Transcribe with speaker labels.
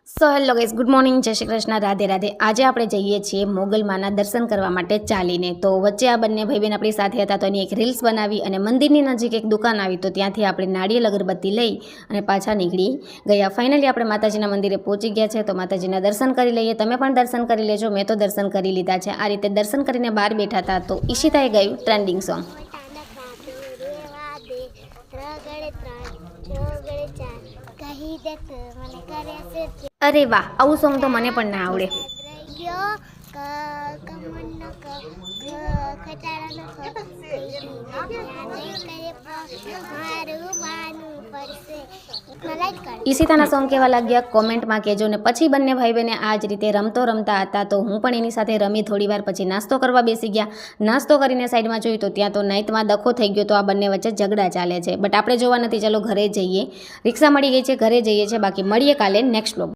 Speaker 1: So hello guys, good morning, જય શ્રી કૃષ્ણ, રાધે રાધે। આજે આપણે જઈએ છીએ મોગલમાના દર્શન કરવા માટે ચાલીને। તો વચ્ચે આ બંને ભાઈ બહેન આપણી સાથે હતા, તો એની એક રીલ્સ બનાવી અને મંદિરની નજીક એક દુકાન આવી, તો ત્યાંથી આપણે નાળિયેર અગરબત્તી લઈ અને પાછા નીકળી ગયા। ફાઇનલી આપણે માતાજીના મંદિરે પહોંચી ગયા છે, તો માતાજીના દર્શન કરી લઈએ। તમે પણ દર્શન કરી લેજો, મેં તો દર્શન કરી લીધા છે। આ રીતે દર્શન કરીને બહાર બેઠા હતા, તો ઈશિતાએ ગાયું ટ્રેન્ડિંગ સોંગ। અરે વાહ, આવું સોંગ તો મને પણ ના આવડે। ઈશિતાના સોંગ કેવા લાગ્યા કોમેન્ટમાં કહેજો ને। પછી બંને ભાઈ બહેને આ જ રીતે રમતો રમતા હતા, તો હું પણ એની સાથે રમી થોડી વાર, પછી નાસ્તો કરવા બેસી ગયા। નાસ્તો કરીને સાઈડમાં જોયું તો ત્યાં તો નાઇટમાં ડખો થઈ ગયો, તો આ બંને વચ્ચે ઝઘડા ચાલે છે, બટ આપણે જોવા નથી, ચાલો ઘરે જઈએ। રિક્ષા મળી ગઈ છે, ઘરે જઈએ છીએ, બાકી મળીએ કાલે નેક્સ્ટ વ્લોગ।